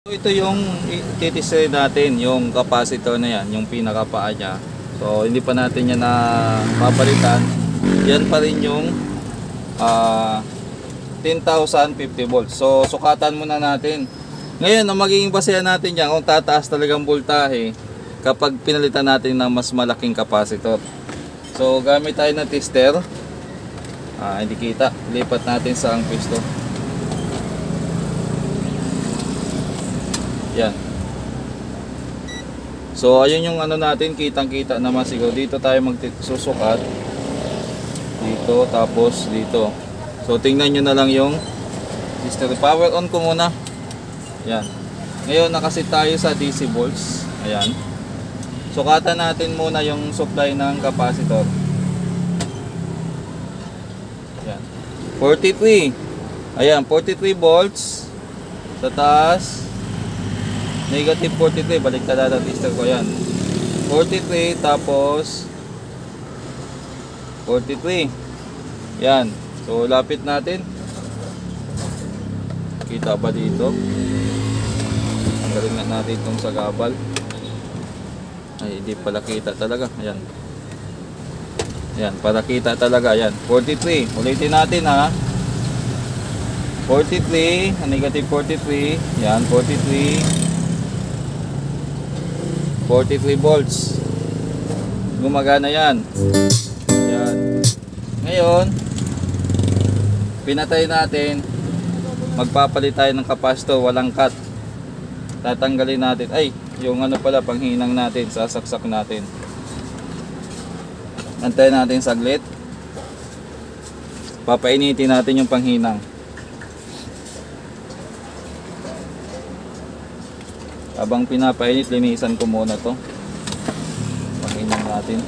Ito yung titisay natin, yung capacitor na yan, yung pinakapaa niya. So hindi pa natin yan na papalitan. Yan pa rin yung 10,050 volts. So sukatan muna natin. Ngayon ang magiging basehan natin yan kung tataas talagang voltahe kapag pinalitan natin ng mas malaking capacitor. So gamit tayo ng tester. Hindi kita, lipat natin sa ang pwesto. Yan. So ayun yung ano natin, kitang-kita naman siguro. Dito tayo magsusukat. Dito, tapos dito. So tingnan nyo na lang yung tester. Power on ko muna. Yan. Ngayon nakasit tayo sa DC volts. Ayan. Sukatan natin muna yung supply ng capacitor. Ayan. 43. Ayan, 43 volts. Sa taas. Negative 43. Balik na ang tester ko. Ayan. 43 tapos 43. Yan. So lapit natin. Kita ba dito? Tanggalin na natin itong sagabal. Ay, hindi pala kita talaga. Ayan. Ayan, para kita talaga. Ayan, 43. Ulitin natin ha. 43, negative 43. Ayan, 43. 43 volts. Gumagana yan. Ayan. Ngayon, pinatay natin. Magpapalit tayo ng capacitor, walang cut. Tatanggalin natin. Ay, yung ano pala, panghinang natin, sasaksak natin. Antayin natin saglit. Papainitin natin yung panghinang. Habang pinapainit, linisan ko muna to. Panghinang natin.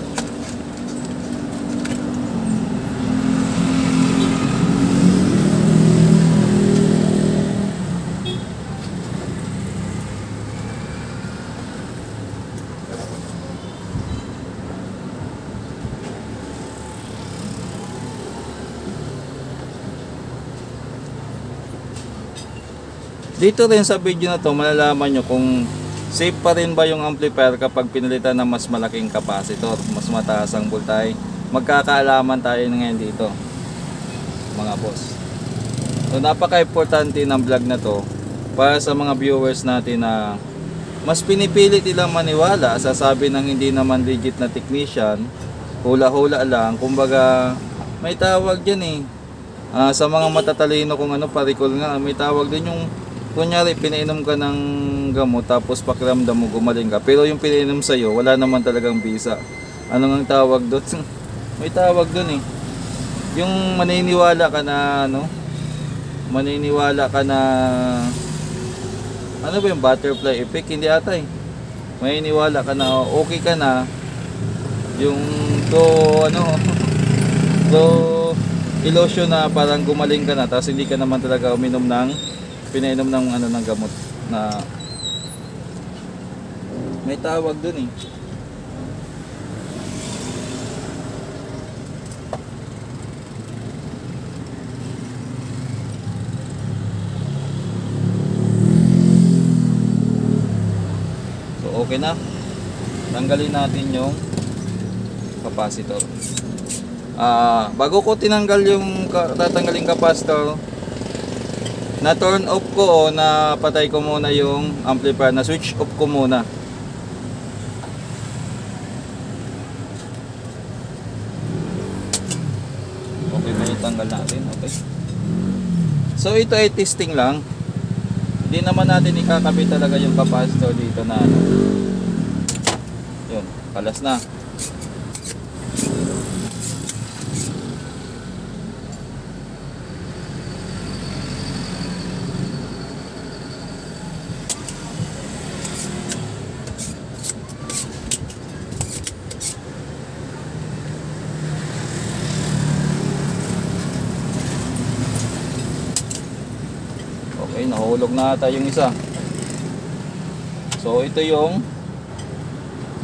Dito rin sa video na to, malalaman nyo kung safe pa rin ba yung amplifier kapag pinalitan ng mas malaking capacitor, mas mataas ang voltahe. Magkakaalaman tayo ngayon dito, mga boss. So napaka-importante ng vlog na to para sa mga viewers natin na mas pinipilit nilang maniwala sa sabi ng hindi naman legit na technician, hula-hula lang. Kumbaga may tawag dyan sa mga matatalino kung ano, parikol nga, may tawag din yung kunyari pinainom ka ng gamot tapos pakiramdam mo gumaling ka, pero yung pinainom sa'yo wala naman talagang bisa. Ano nga tawag doon? May tawag doon yung maniniwala ka na maniniwala ka na ano ba yung butterfly effect? Hindi ata maniniwala ka na okay ka na yung illusion na parang gumaling ka na tapos hindi ka naman talaga uminom pinainom ng ng gamot na may tawag dun So okay na. Tanggalin natin yung capacitor. Bago ko tinanggal yung tatanggalin capacitor, na turn off ko o na patay ko muna yung amplifier, na switch off ko muna. Okay ba itanggal natin? Okay. So ito ay testing lang. Hindi naman natin ikakabit talaga yung capacitor dito na yun, kalas na. Okay, nahulog na ata yung isa. So ito yung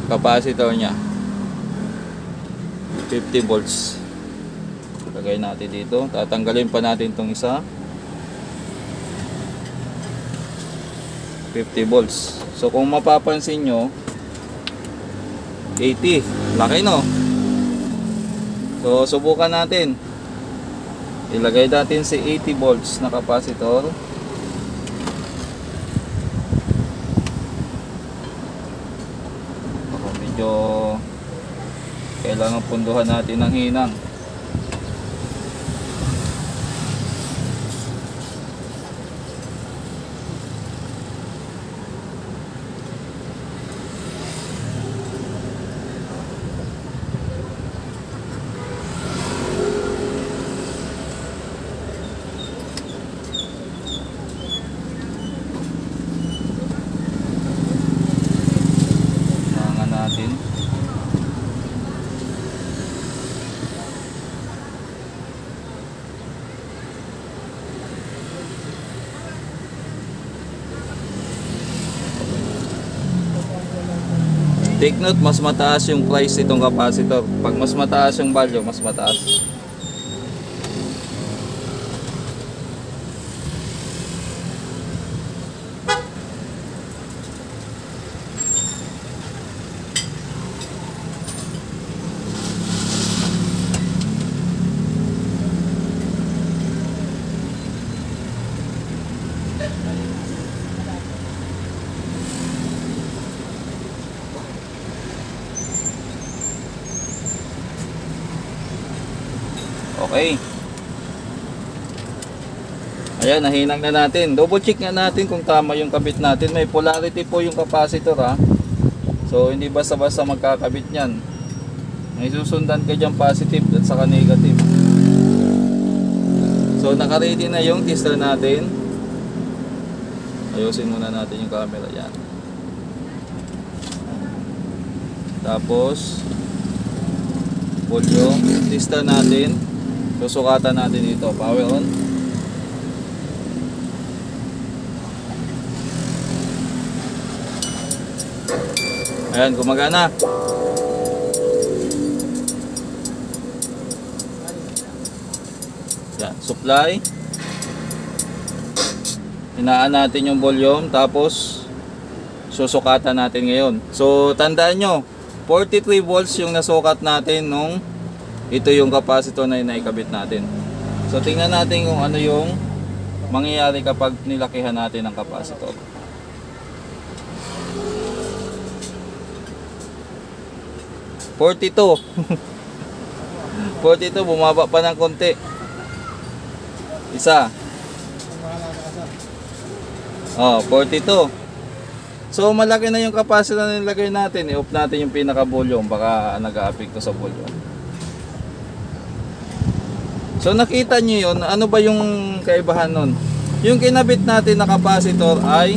capacitor nya, 50 volts. Lagay natin dito. Tatanggalin pa natin itong isa. 50 volts. So kung mapapansin nyo, 80. Laki, no? So subukan natin. Ilagay natin si 80 volts na capacitor. Medyo kailangan punduhan natin ng hinang. Take note, mas mataas yung price itong capacitor. Pag mas mataas yung value, mas mataas. Okay. Ayan, nahinang na natin. Double check nga natin kung tama yung kabit natin. May polarity po yung capacitor, ha. So hindi basta-basta magkakabit niyan. May susundan ka dyan positive at saka negative. So naka-ready na yung tester natin. Ayusin muna natin yung camera. Yan. Tapos volume, tester natin. Susukatan natin dito, power on. Ayan, gumagana. Yan, supply. Hinaan natin yung volume, tapos susukatan natin ngayon. So tandaan nyo, 43 volts yung nasukat natin nung ito yung capacitor na naikabit natin. So tingnan natin kung ano yung mangyayari kapag nilakihan natin ang capacitor. $42. 42, bumaba pa ng konti. Isa. Oh, 42. So malaki na yung capacitor na nilagay natin. I-off natin yung pinaka volume, baka nag-a-apekto sa volume. So nakita nyo yun, ano ba yung kaibahan nun? Yung kinabit natin na capacitor ay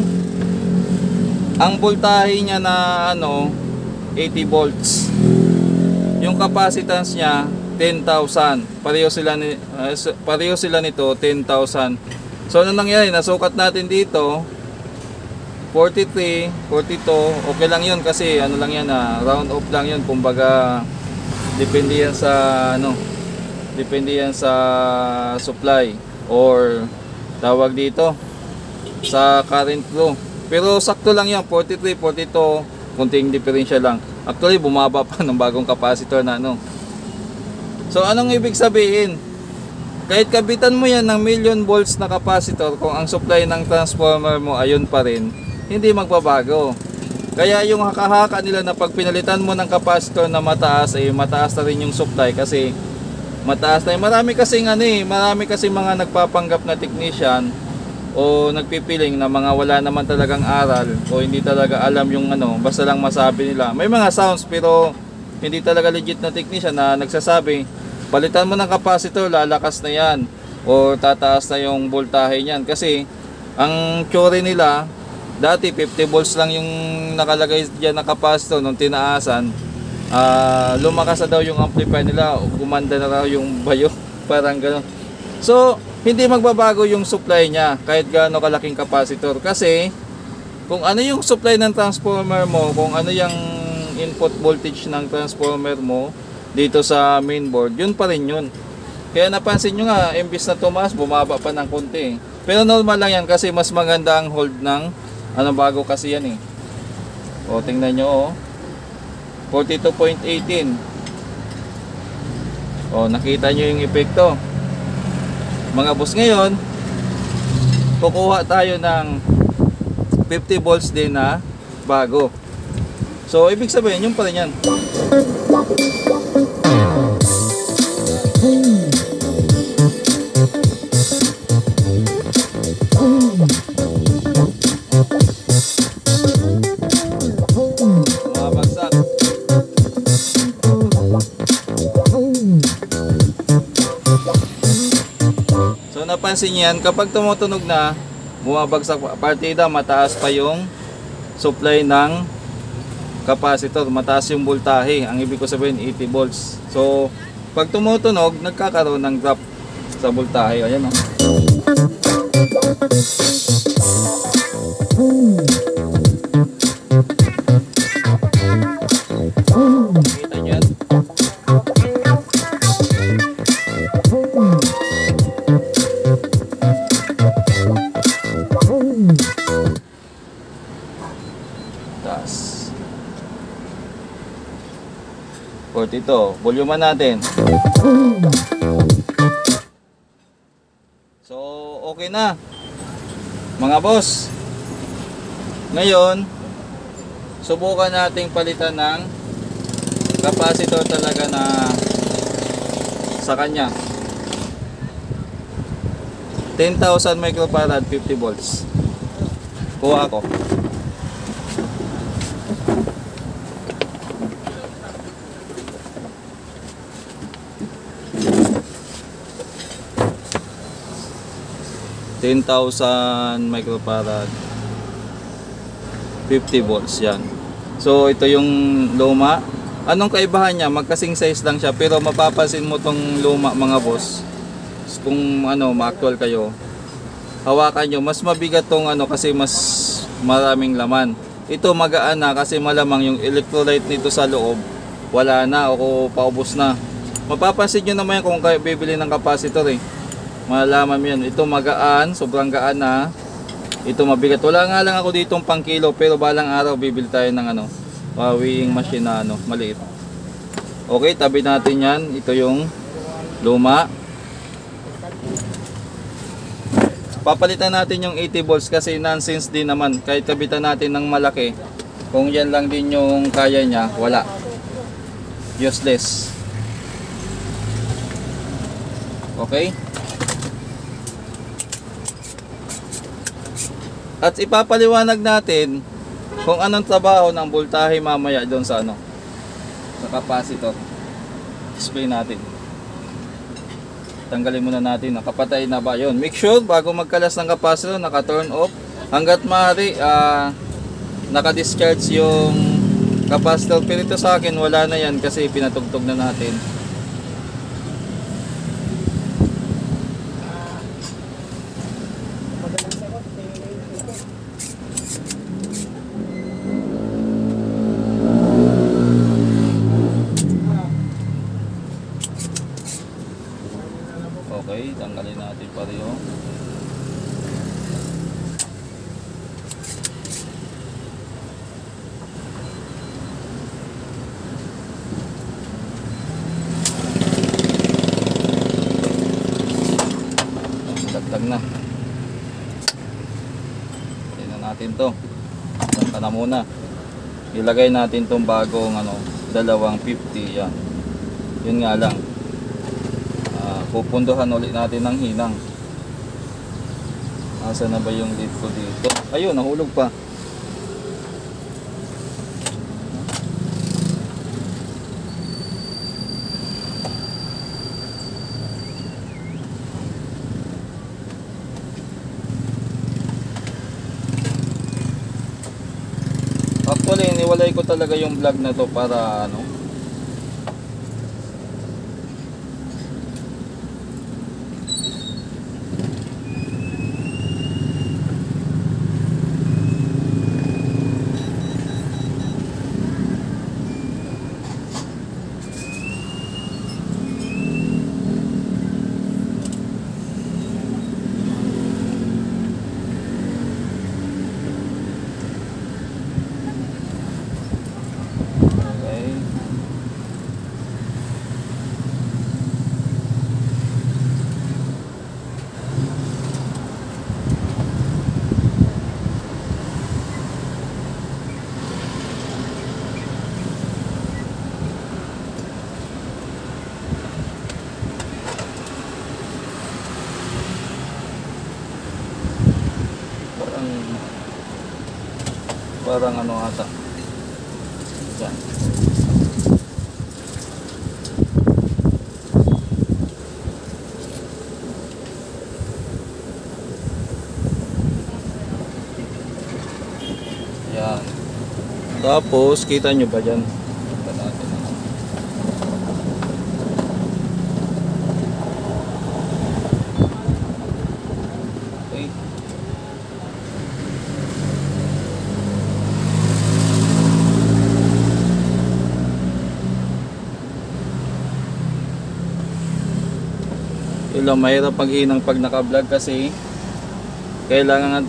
ang voltahe niya na 80 volts. Yung capacitance niya 10,000. Pareho sila nito 10,000. So ano nangyari? Nasukat natin dito 43, 42. Okay lang yun kasi ano lang yan, round off lang yun. Kumbaga depende yan sa depende yan sa supply or tawag dito sa current flow. Pero sakto lang yan, 43, 42, kunting diferensya lang. Actually bumaba pa ng bagong capacitor na So anong ibig sabihin? Kahit kabitan mo yan ng million volts na capacitor, kung ang supply ng transformer mo ayun pa rin, hindi magbabago. Kaya yung haka-haka nila na pag pinalitan mo ng capacitor na mataas, mataas na rin yung supply kasi mataas na. Marami kasing mga nagpapanggap na technician o nagpipiling na mga wala naman talagang aral o hindi talaga alam yung basta lang masabi nila. May mga sounds pero hindi talaga legit na technician na nagsasabi, palitan mo ng capacitor, lalakas na yan o tataas na yung voltahe niyan. Kasi ang theory nila, dati 50 volts lang yung nakalagay diyan na capacitor nung tinaasan. Lumakas na daw yung amplifier nila, gumanda na raw yung bayo, parang gano'n. So hindi magbabago yung supply niya kahit gaano kalaking capacitor, kasi kung ano yung supply ng transformer mo, kung ano yung input voltage ng transformer mo dito sa mainboard, yun pa rin yun. Kaya napansin nyo nga, imbis na tumaas, bumaba pa ng konti. Pero normal lang yan kasi mas maganda ang hold ng Ano, bago kasi yan eh. O, tingnan nyo, oh. 42.18. O, nakita nyo yung epekto. Mga boss, ngayon, kukuha tayo ng 50 volts din na bago. So, ibig sabihin, yung pa rin yan. Bumabagsak. So, napansin niyo yan, kapag tumutunog na, bumabagsak partida, mataas pa yung supply ng capacitor, mataas yung voltahe. Ang ibig ko sabihin 80 volts. So pag tumutunog, nagkakaroon ng drop sa voltahe. Ayan, oh. Kita nyo yan? Taas. 42. Volume natin. So, okay na. Mga boss. Ngayon, subukan nating palitan ng capacitor talaga na sa kanya. 10,000 microfarad, 50 volts. Kuha ako. $10,000 microfarad, 50 volts yan. So ito yung luma. Anong kaibahan niya? Magkasing size lang siya, pero mapapansin mo tong luma mga boss. Kung ano, ma-actual kayo, hawakan nyo, mas mabigat tong ano kasi mas maraming laman. Ito magaan na kasi malamang yung electrolyte nito sa loob wala na o paubos na. Mapapansin nyo naman kung kayo bibili ng capacitor eh. Malalaman mo yan. Ito magaan, sobrang gaan na. Ito mabigat. Wala nga lang ako ditong pang kilo, pero balang araw bibili tayo ng ano, weighing machine na ano, maliit. Okay, tabi natin yan. Ito yung luma. Papalitan natin yung 80 volts kasi nonsense din naman. Kahit kabitan natin ng malaki, kung yan lang din yung kaya niya, wala. Useless. Okay? At ipapaliwanag natin kung anong trabaho ng voltahe mamaya doon sa ano, sa capacitor. Explain natin. Tanggalin muna natin, nakapatay na ba yun. Make sure bago magkalas ng capacitor, naka-turn off. Hanggat maaari, naka-discharge yung capacitor. Pero ito sa akin, wala na yan kasi pinatugtog na natin. Okay, tanggalin natin pareho. Dagdag na. Tingnan natin to. Saka na muna. Ilagay natin tong bagong ano, dalawang 50 yan. Yun nga lang. Pupunduhan ulit natin ng hinang. Asa na ba yung lead ko dito? Ayun, nahulog pa. Actually, iniwalay ko talaga yung vlog na to para ano, Parang ano ata. Yan. Yan. Tapos, kita nyo ba dyan? Kita natin. Okay. Yun lang, mahirap pag-inang pag naka-vlog kasi kailangan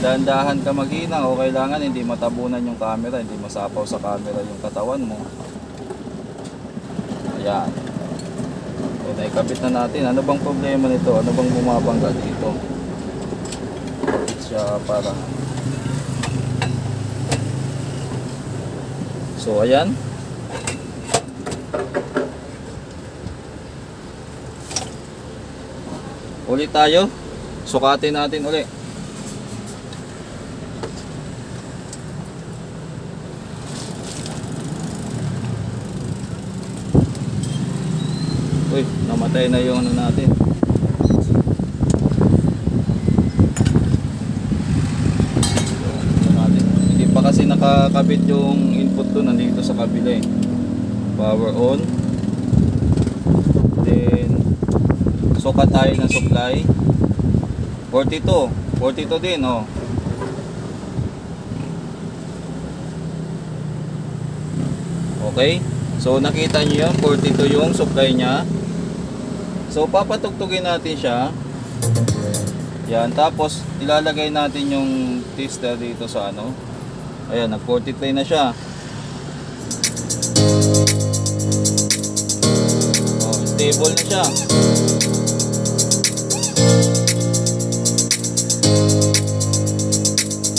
dahan-dahan ka mag-ina o kailangan hindi matabunan yung camera, hindi masapaw sa camera yung katawan mo. Ayan. So, naikabit na natin. Ano bang problema nito? Ano bang bumabangga dito? Kapit siya para. So, ayan. Ulit tayo. Sukatin natin ulit. Uy, namatay na yung ano natin. Hindi pa kasi nakakabit yung input doon, nandito sa kabila eh. Power on. Then sukat tayo ng supply. 42 din oh. Okay. So nakita nyo yun, 42 yung supply nya. So papatugtugin natin siya. Yan, tapos ilalagay natin yung tester dito sa ano. Ayan, nag 43 na siya. Oh, stable na siya.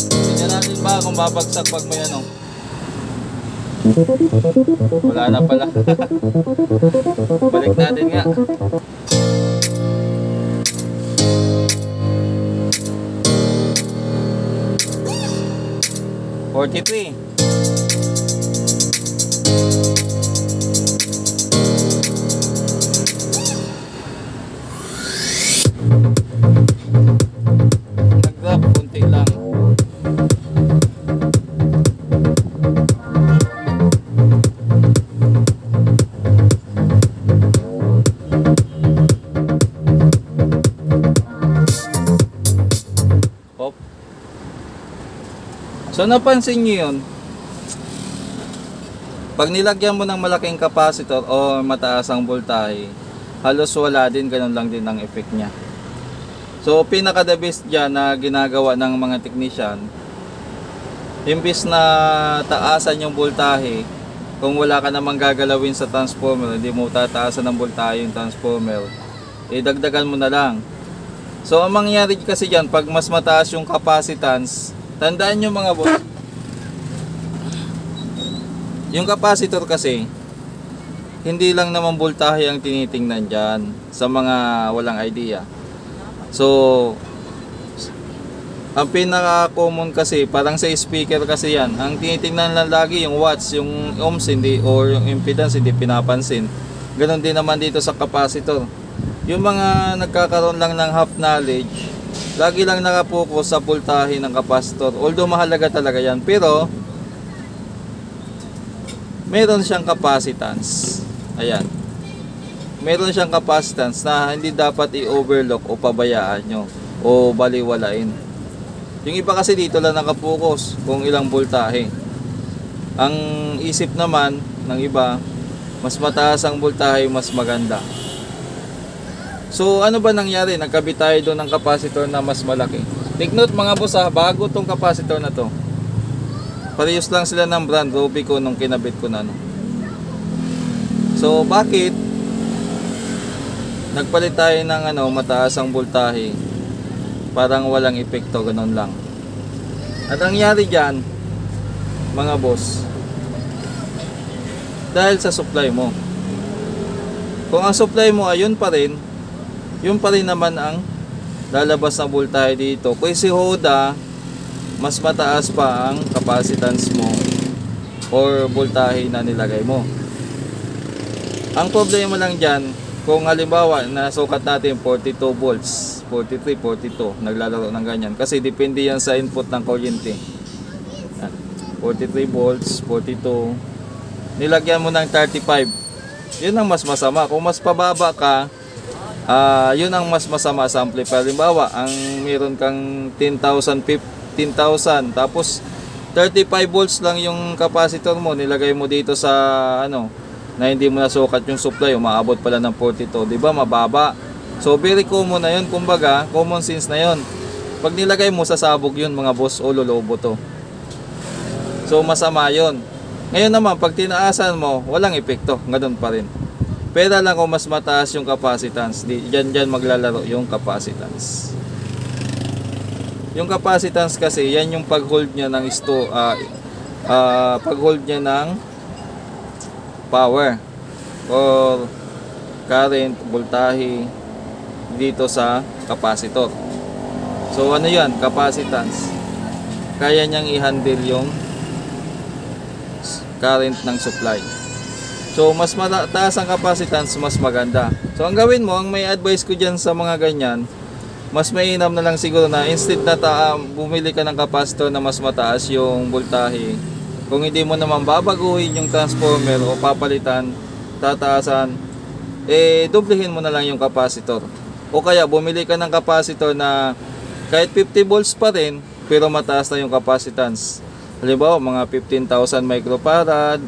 Tingnan natin ba kung babagsak pag may ano. Wala na pala. Balik natin nga. $43. Nag-drop konti lang. So napansin nyo yun, pag nilagyan mo ng malaking capacitor o mataas ang voltahe, halos wala din, ganun lang din ang effect nya. So pinaka the best dyan na ginagawa ng mga technician, imbis na taasan yung voltahe, kung wala ka namang gagalawin sa transformer, hindi mo tataasan ng voltahe yung transformer, dagdagan mo na lang. So ang mangyayari kasi dyan, pag mas mataas yung capacitance, tandaan nyo mga boss, yung capacitor kasi, hindi lang naman voltahe ang tinitingnan dyan sa mga walang idea. So, ang pinaka-common kasi, parang sa speaker kasi yan, ang tinitingnan lang lagi yung watts, yung ohms hindi, or yung impedance hindi pinapansin. Ganon din naman dito sa capacitor. Yung mga nagkakaroon lang ng half knowledge, lagi lang nakapokus sa voltahe ng capacitor. Although mahalaga talaga yan, pero meron siyang capacitance. Ayan. Meron siyang capacitance na hindi dapat i-overlook o pabayaan nyo o baliwalain. Yung iba kasi dito lang nakapokus kung ilang voltahe. Ang isip naman ng iba, mas mataas ang voltahe, mas maganda. So ano ba nangyari? Nagkabit tayo doon ng capacitor na mas malaki. Take note mga boss ha, bago tong capacitor na to. Parehas lang sila ng brand, Robico nung kinabit ko na no. So bakit nagpalit tayo ng ano, mataas ang voltahe? Parang walang epekto, ganun lang. At ang nangyari dyan mga boss, dahil sa supply mo. Kung ang supply mo ayun pa rin, yun pa rin naman ang lalabas na voltahe dito. Kung si Hoda, mas mataas pa ang capacitance mo or voltahe na nilagay mo. Ang problema lang dyan, kung halimbawa nasukat natin 42 volts, 43, 42, naglalaro ng ganyan. Kasi depende yan sa input ng kuryente. 43 volts, 42, nilagyan mo ng 35. Yun ang mas masama. Kung mas pababa ka, yun ang mas masama sa amplifier. Halimbawa, ang meron kang 10,000, 15,000, tapos 35 volts lang yung capacitor mo, nilagay mo dito sa na hindi mo nasukat yung supply, umaabot pala ng 42, di ba? Mababa. So very common na yun, kumbaga common sense na yun. Pag nilagay mo, sasabog yun mga boss, o lolobo to. So masama yun. Ngayon naman, pag tinaasan mo, walang epekto, ganun pa rin. Pero lang kung mas mataas yung capacitance, dyan maglalaro yung capacitance. Yung capacitance kasi, yan yung pag-hold niya ng pag-hold niya ng power or current, voltahe dito sa capacitor. So ano yan? Capacitance. Kaya niyang i-handle yung current ng supply. So mas mataas ang capacitance, mas maganda. So ang gawin mo, ang may advice ko dyan sa mga ganyan, mas mainam na lang siguro na instead na bumili ka ng capacitor na mas mataas yung voltahe, kung hindi mo naman babaguhin yung transformer o papalitan, tataasan, doblehin mo na lang yung capacitor. O kaya bumili ka ng capacitor na kahit 50 volts pa rin, pero mataas na yung capacitance. Halimbawa, mga 15,000 microfarad,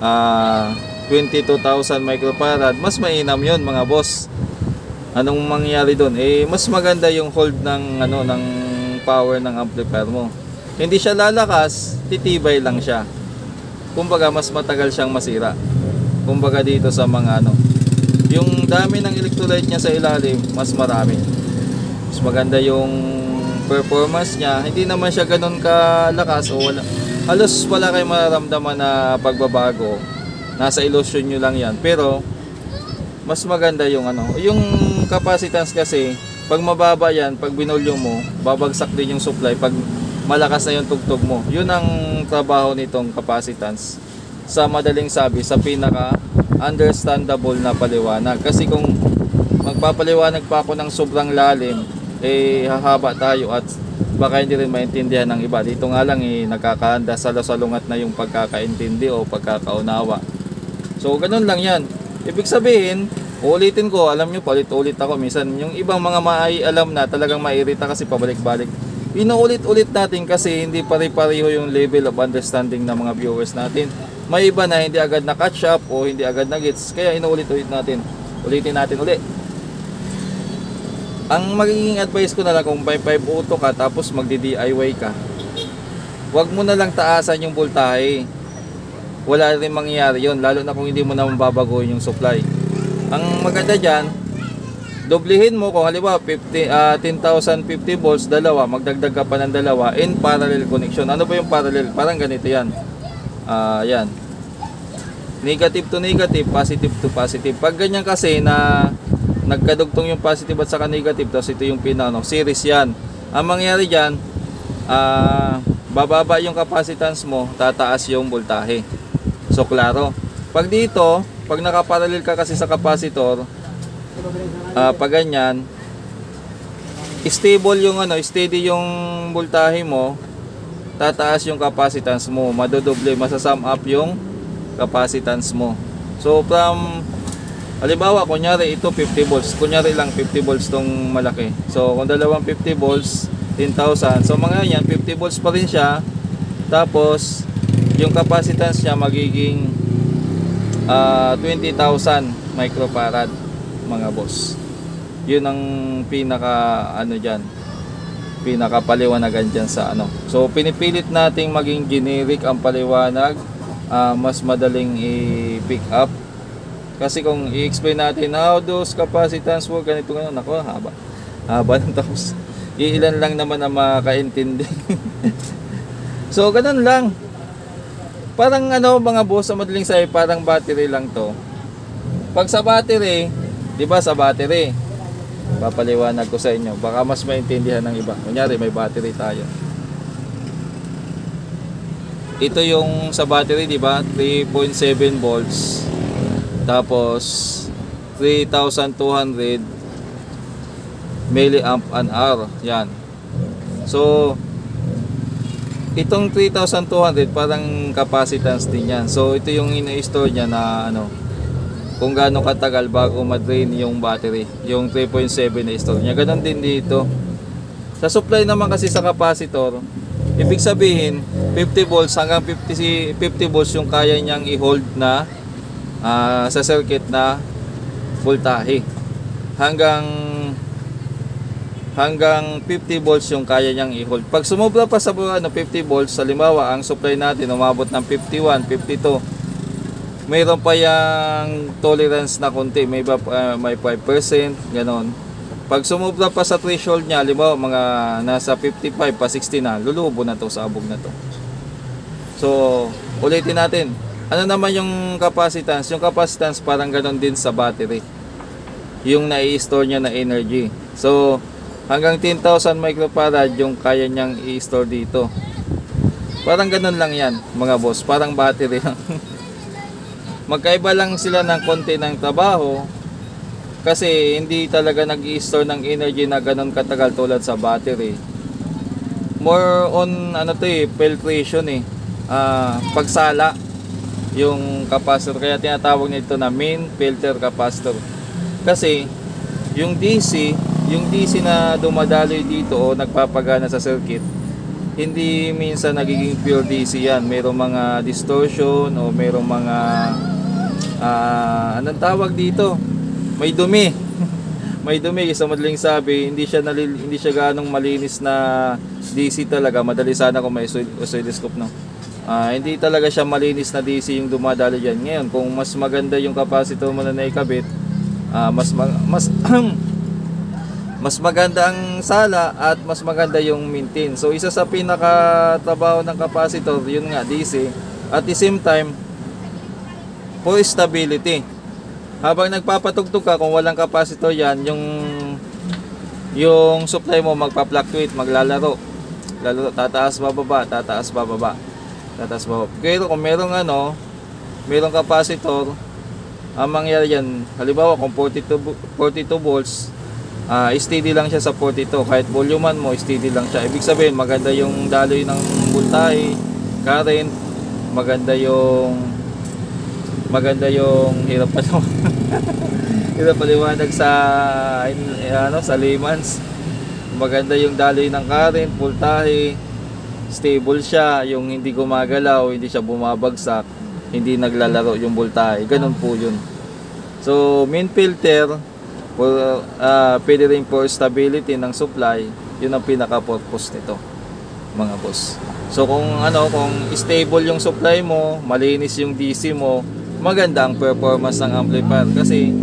22,000 microfarad, mas mainam yun mga boss. Anong mangyayari doon? Mas maganda yung hold ng ng power ng amplifier mo. Hindi siya lalakas, titibay lang siya. Kumbaga mas matagal siyang masira. Kumbaga dito sa mga yung dami ng electrolyte niya sa ilalim, mas marami. Mas maganda yung performance niya. Hindi naman siya ganoon kalakas o halos wala kayong mararamdaman na pagbabago. Nasa illusion nyo lang yan. Pero mas maganda yung yung capacitance kasi pag mababa yan, pag binulyo mo, babagsak din yung supply. Pag malakas na yung tugtog mo, yun ang trabaho nitong capacitance. Sa madaling sabi, sa pinaka understandable na paliwanag. Kasi kung magpapaliwanag pa ako ng sobrang lalim, hahaba tayo at baka hindi rin maintindihan ng iba. Dito nga lang nagkakahanda, salungat na yung pagkakaintindi o pagkakaunawa. So ganun lang yan. Ibig sabihin, ulitin ko, alam nyo, paulit-ulit ako. Minsan, yung ibang mga maialam na, talagang mairita kasi pabalik-balik. Inuulit-ulit natin kasi hindi pare-pareho yung level of understanding ng mga viewers natin. May iba na hindi agad na catch up o hindi agad na gets. Kaya inuulit-ulit natin. Ulitin natin ulit. Ang magiging advice ko na lang kung 5 auto ka tapos magdi-DIY ka, huwag mo na lang taasan yung voltahe. Wala rin mangyayari yun, lalo na kung hindi mo naman babaguhin yung supply. Ang maganda dyan, doblehin mo kung halimbawa 10,050 volts, dalawa, magdagdag ka pa ng dalawa in parallel connection. Ano ba yung parallel? Parang ganito yan. Yan. Negative to negative, positive to positive. Pag ganyan kasi na nagkadugtong yung positive at saka negative, tapos ito yung series yan. Ang mangyayari dyan, bababa yung capacitance mo, tataas yung voltahe. So klaro. Pag dito, pag nakaparallel ka kasi sa capacitor, pag ganyan, stable yung steady yung voltahe mo, tataas yung capacitance mo, madodoble, masasum up yung capacitance mo. So from halimbawa, kunyari ito 50 volts, kunyari lang 50 volts tong malaki. So kung dalawang 50 volts, 10,000. So mga yan, 50 volts pa rin siya. Tapos yung capacitance niya magiging 20,000 microfarad mga boss. Yun ang pinaka dyan, pinaka paliwanagan dyan sa So pinipilit nating maging generic ang paliwanag, mas madaling i-pick up. Kasi kung i-explain natin how those capacitance work, ganito nako, haba ng tapos iilan lang naman ang makaintindi. So ganun lang. Parang mga boss, sa madaling sabi, parang battery lang to. Pag sa battery, di ba sa battery, papaliwanag ko sa inyo, baka mas maintindihan ng iba. Kunyari may battery tayo. ito yung sa battery, di ba? 3.7 volts. Tapos 3,200 milliamp an hour. Yan. So itong 3,200 parang capacitance din yan. So ito yung ina-store niya na ano, kung gaano katagal bago ma-drain yung battery. Yung 3.7 na store niya. Ganon din dito. Sa supply naman kasi sa capacitor, ibig sabihin 50 volts hanggang 50 volts yung kaya niyang i-hold na sa circuit na voltahe. Hanggang 50 volts yung kaya niyang i-hold. Pag sumobra pa sa 50 volts, halimbawa ang supply natin umabot ng 51, 52, mayroon pa yung tolerance na konti, may 5%, ganon. Pag sumobra pa sa threshold niya, halimbawa mga nasa 55 pa 60 na, lulubo na to, sabog na to. So ulitin natin, ano naman yung capacitance? Yung capacitance parang ganon din sa battery, yung nai-store niya na energy. So hanggang 10,000 microfarad yung kaya niyang i-store dito. Parang ganun lang yan mga boss, parang battery lang. Magkaiba lang sila ng konti ng trabaho, kasi hindi talaga nag-i-store ng energy na ganun katagal tulad sa battery. More on ano to filtration pagsala yung capacitor, kaya tinatawag nito na main filter capacitor. Kasi yung DC na dumadaloy dito o nagpapagana sa circuit, hindi minsan nagiging pure DC yan. Mayroong mga distortion o mayroong mga anong tawag dito, may dumi. May dumi, sa madaling sabi, hindi siya ganong malinis na DC talaga. Madali sana kung may oscilloscope, no. Hindi talaga siya malinis na DC yung dumadaloy diyan. Ngayon, kung mas maganda yung capacitor mo na naikabit, mas maganda ang sala at mas maganda yung maintain. So isa sa pinaka-trabaho ng capacitor, yun nga, DC. At the same time, for stability. Habang nagpapatugtog ka, kung walang capacitor yan, yung supply mo magpa-fluctuate, maglalaro. Tataas bababa, tataas bababa, tataas bababa. Pero kung merong capacitor, ang mangyari yan, halimbawa kung 42 volts, steady lang siya sa 42. Kahit volume mo, steady lang siya. Ibig sabihin, maganda yung daloy ng voltahe, current, maganda yung hirap paliwanag sa layman's. Maganda yung daloy ng current, voltahe, stable siya, yung hindi gumagalaw, hindi siya bumabagsak, hindi naglalaro yung voltahe. Ganun po yun. So main filter, pwede rin for stability ng supply, yun ang pinaka-purpose nito mga boss. So kung stable yung supply mo, malinis yung DC mo, maganda ang performance ng amplifier. Kasi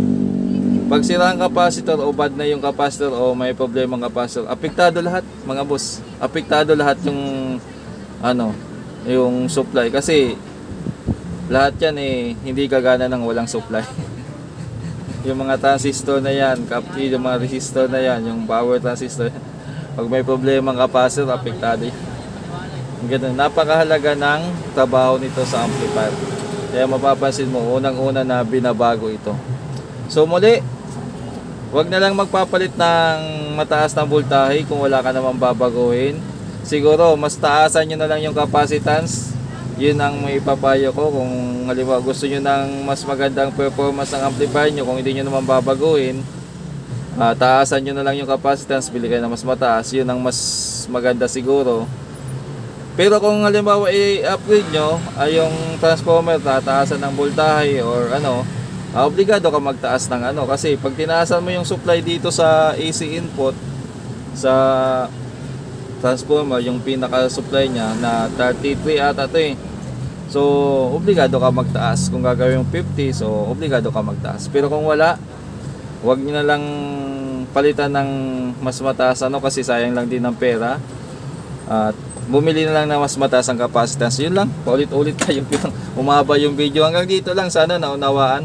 pag sira ang capacitor o bad na yung capacitor o may problema ang capacitor, apektado lahat mga boss. Apektado lahat yung supply, kasi lahat yan hindi gagana ng walang supply. Yung mga transistor na yan, yung mga resistor na yan, yung power transistor, pag may problema ang capacitor, apektado yan. Ganun, napakahalaga ng trabaho nito sa amplifier. Kaya mapapansin mo, unang-una na binabago ito. So muli, wag na lang magpapalit ng mataas na voltahe kung wala ka namang babaguhin. Siguro, mas taasan nyo na lang yung capacitance. Yun ang may papayo ko. Kung halimbawa gusto nyo ng mas magandang performance ng amplifier nyo, kung hindi nyo naman babaguhin, taasan nyo na lang yung capacitance, bili kayo na mas mataas. Yun ang mas maganda siguro. Pero kung halimbawa i-upgrade nyo yung transformer, tataasan ng voltahe or obligado ka magtaas ng kasi pag tinaasan mo yung supply dito sa AC input sa transformer, yung pinaka-supply niya na 33 ata to so obligado ka magtaas. Kung gagawin yung 50, so obligado ka magtaas. Pero kung wala, wag niyo na lang palitan ng mas mataas kasi sayang lang din ng pera. At bumili na lang na mas mataas ang capacitance. Yun lang, paulit-ulit tayo. Umaba yung video. Hanggang dito lang, sana naunawaan.